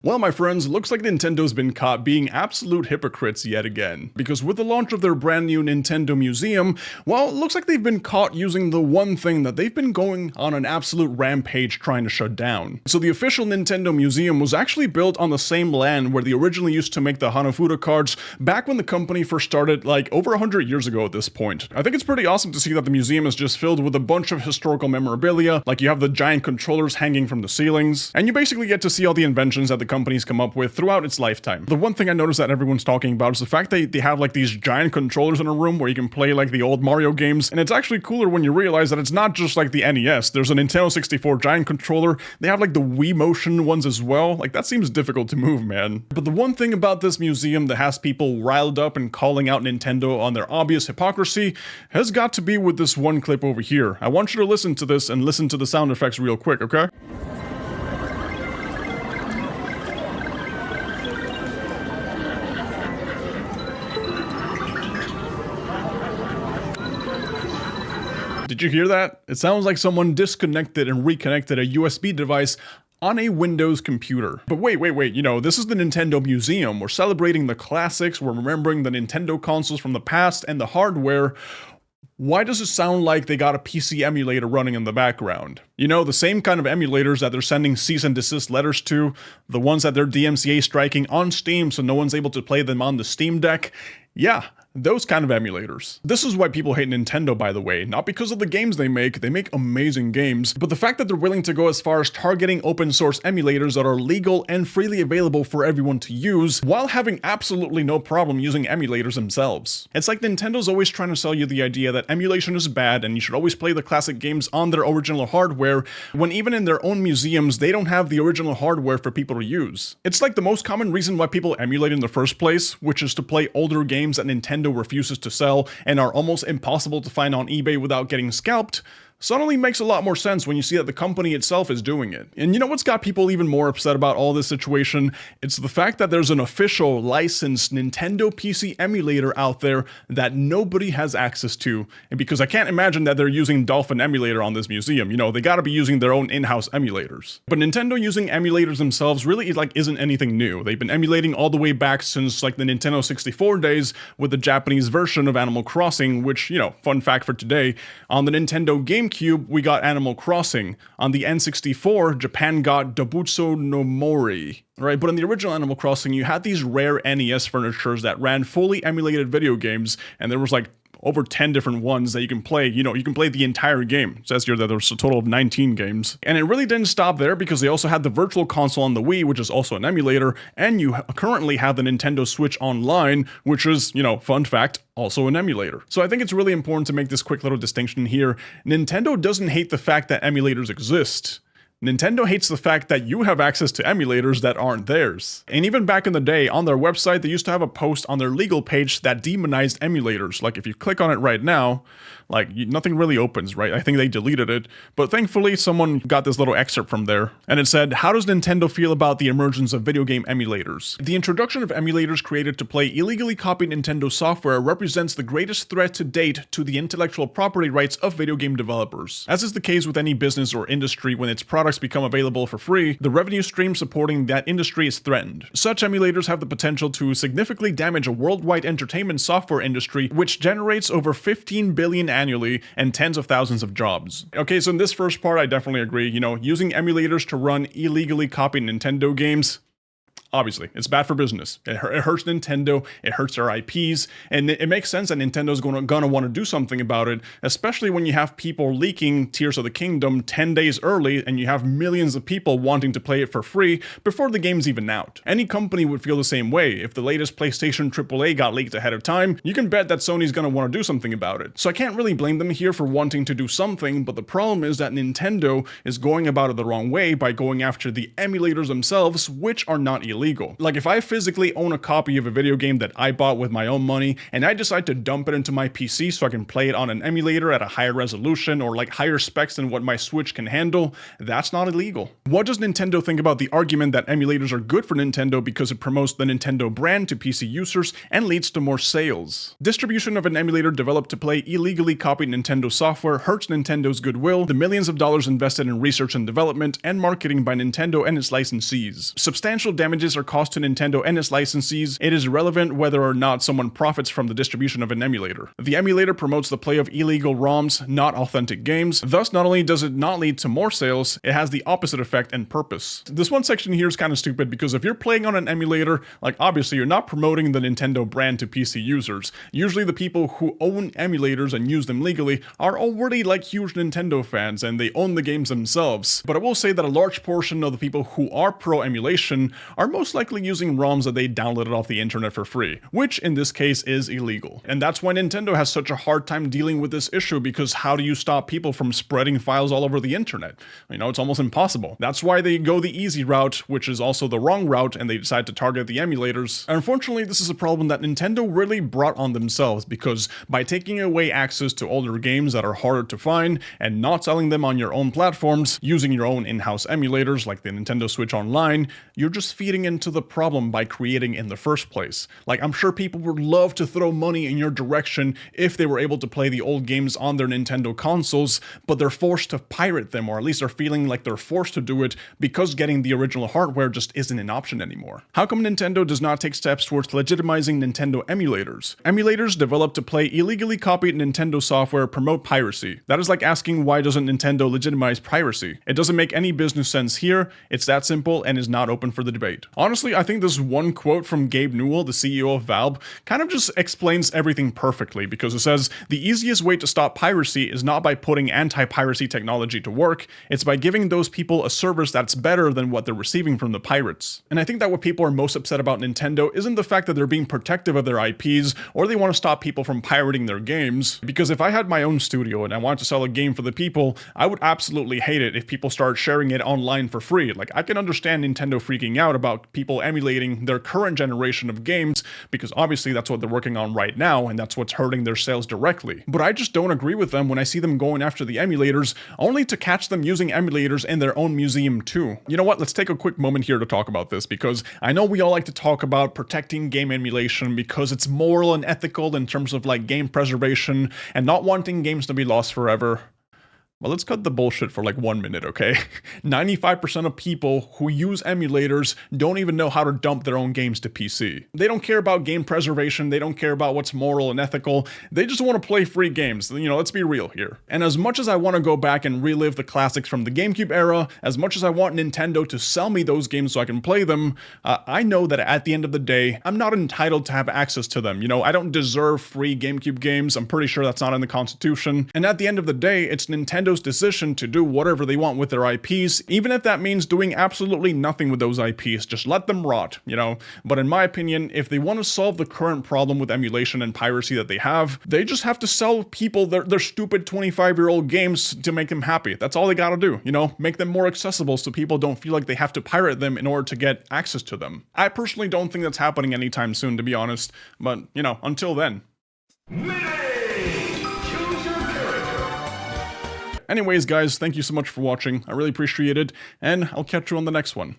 Well, my friends, looks like Nintendo's been caught being absolute hypocrites yet again. Because with the launch of their brand new Nintendo Museum, well, it looks like they've been caught using the one thing that they've been going on an absolute rampage trying to shut down. So the official Nintendo Museum was actually built on the same land where they originally used to make the Hanafuda cards back when the company first started, like over 100 years ago at this point. I think it's pretty awesome to see that the museum is just filled with a bunch of historical memorabilia, like you have the giant controllers hanging from the ceilings, and you basically get to see all the inventions that the company's come up with throughout its lifetime. The one thing I noticed that everyone's talking about is the fact that they have like these giant controllers in a room where you can play like the old Mario games, and it's actually cooler when you realize that it's not just like the NES. There's a Nintendo 64 giant controller. They have like the Wii Motion ones as well. Like that seems difficult to move, man. But the one thing about this museum that has people riled up and calling out Nintendo on their obvious hypocrisy has got to be with this one clip over here. I want you to listen to this and listen to the sound effects real quick, okay? Did you hear that? It sounds like someone disconnected and reconnected a USB device on a Windows computer. But wait, you know, this is the Nintendo Museum. We're celebrating the classics, we're remembering the Nintendo consoles from the past and the hardware. Why does it sound like they got a PC emulator running in the background? You know, the same kind of emulators that they're sending cease and desist letters to, the ones that they're DMCA striking on Steam so no one's able to play them on the Steam Deck. Yeah, those kind of emulators. This is why people hate Nintendo, by the way. Not because of the games they make amazing games, but the fact that they're willing to go as far as targeting open source emulators that are legal and freely available for everyone to use, while having absolutely no problem using emulators themselves. It's like Nintendo's always trying to sell you the idea that emulation is bad and you should always play the classic games on their original hardware, when even in their own museums, they don't have the original hardware for people to use. It's like the most common reason why people emulate in the first place, which is to play older games that Nintendo refuses to sell and are almost impossible to find on eBay without getting scalped, suddenly makes a lot more sense when you see that the company itself is doing it. And you know what's got people even more upset about all this situation? It's the fact that there's an official licensed Nintendo PC emulator out there that nobody has access to. And because I can't imagine that they're using Dolphin emulator on this museum, you know, they gotta be using their own in-house emulators. But Nintendo using emulators themselves really isn't anything new. They've been emulating all the way back since like the Nintendo 64 days with the Japanese version of Animal Crossing, which, you know, fun fact for today, on the Nintendo GameCube, we got Animal Crossing. On the N64, Japan got Dobutsu no Mori. Right, but in the original Animal Crossing, you had these rare NES furnitures that ran fully emulated video games, and there was like over 10 different ones that you can play. You know, you can play the entire game. It says here that there's a total of 19 games. And it really didn't stop there because they also had the Virtual Console on the Wii, which is also an emulator, and you currently have the Nintendo Switch Online, which is, you know, fun fact, also an emulator. So I think it's really important to make this quick little distinction here. Nintendo doesn't hate the fact that emulators exist. Nintendo hates the fact that you have access to emulators that aren't theirs. And even back in the day, on their website, they used to have a post on their legal page that demonized emulators. Like if you click on it right now, like nothing really opens, right? I think they deleted it, but thankfully someone got this little excerpt from there. And it said, how does Nintendo feel about the emergence of video game emulators? The introduction of emulators created to play illegally copied Nintendo software represents the greatest threat to date to the intellectual property rights of video game developers. As is the case with any business or industry, when its products become available for free, the revenue stream supporting that industry is threatened. Such emulators have the potential to significantly damage a worldwide entertainment software industry, which generates over 15 billion annually and tens of thousands of jobs. Okay, so in this first part, I definitely agree. You know, using emulators to run illegally copied Nintendo games, obviously, it's bad for business. It hurts Nintendo, it hurts their IPs, and it makes sense that Nintendo's gonna want to do something about it, especially when you have people leaking Tears of the Kingdom 10 days early and you have millions of people wanting to play it for free before the game's even out. Any company would feel the same way. If the latest PlayStation AAA got leaked ahead of time, you can bet that Sony's gonna want to do something about it. So I can't really blame them here for wanting to do something, but the problem is that Nintendo is going about it the wrong way by going after the emulators themselves, which are not illegal. illegal. Like if I physically own a copy of a video game that I bought with my own money and I decide to dump it into my PC so I can play it on an emulator at a higher resolution or like higher specs than what my Switch can handle, that's not illegal. What does Nintendo think about the argument that emulators are good for Nintendo because it promotes the Nintendo brand to PC users and leads to more sales? Distribution of an emulator developed to play illegally copied Nintendo software hurts Nintendo's goodwill, the millions of dollars invested in research and development and marketing by Nintendo and its licensees. Substantial damages are caused to Nintendo and its licensees. It is irrelevant whether or not someone profits from the distribution of an emulator. The emulator promotes the play of illegal ROMs, not authentic games. Thus, not only does it not lead to more sales, it has the opposite effect and purpose. This one section here is kind of stupid because if you're playing on an emulator, like obviously you're not promoting the Nintendo brand to PC users. Usually the people who own emulators and use them legally are already like huge Nintendo fans and they own the games themselves. But I will say that a large portion of the people who are pro emulation are most likely using ROMs that they downloaded off the internet for free, which in this case is illegal. And that's why Nintendo has such a hard time dealing with this issue, because how do you stop people from spreading files all over the internet? You know, it's almost impossible. That's why they go the easy route, which is also the wrong route, and they decide to target the emulators. And unfortunately, this is a problem that Nintendo really brought on themselves, because by taking away access to older games that are harder to find and not selling them on your own platforms, using your own in-house emulators like the Nintendo Switch Online, you're just feeding into the problem by creating in the first place. Like, I'm sure people would love to throw money in your direction if they were able to play the old games on their Nintendo consoles, but they're forced to pirate them, or at least they're feeling like they're forced to do it because getting the original hardware just isn't an option anymore. How come Nintendo does not take steps towards legitimizing Nintendo emulators? Emulators developed to play illegally copied Nintendo software promote piracy. That is like asking, why doesn't Nintendo legitimize piracy? It doesn't make any business sense here. It's that simple and is not open for the debate. Honestly, I think this one quote from Gabe Newell, the CEO of Valve, kind of just explains everything perfectly, because it says, the easiest way to stop piracy is not by putting anti-piracy technology to work, it's by giving those people a service that's better than what they're receiving from the pirates. And I think that what people are most upset about Nintendo isn't the fact that they're being protective of their IPs, or they want to stop people from pirating their games, because if I had my own studio and I wanted to sell a game for the people, I would absolutely hate it if people start sharing it online for free. Like, I can understand Nintendo freaking out about people emulating their current generation of games, because obviously that's what they're working on right now, and that's what's hurting their sales directly. But I just don't agree with them when I see them going after the emulators, only to catch them using emulators in their own museum too. You know what, let's take a quick moment here to talk about this, because I know we all like to talk about protecting game emulation because it's moral and ethical in terms of like game preservation and not wanting games to be lost forever. Well, let's cut the bullshit for like 1 minute, okay? 95% of people who use emulators don't even know how to dump their own games to PC. They don't care about game preservation, they don't care about what's moral and ethical, they just want to play free games. You know, let's be real here. And as much as I want to go back and relive the classics from the GameCube era, as much as I want Nintendo to sell me those games so I can play them, I know that at the end of the day, I'm not entitled to have access to them. You know, I don't deserve free GameCube games, I'm pretty sure that's not in the Constitution. And at the end of the day, it's Nintendo's decision to do whatever they want with their IPs, even if that means doing absolutely nothing with those IPs. Just let them rot, you know? But in my opinion, if they want to solve the current problem with emulation and piracy that they have, they just have to sell people their stupid 25-year-old games to make them happy. That's all they gotta do, you know? Make them more accessible so people don't feel like they have to pirate them in order to get access to them. I personally don't think that's happening anytime soon, to be honest, but, you know, until then. Anyways, guys, thank you so much for watching. I really appreciate it, and I'll catch you on the next one.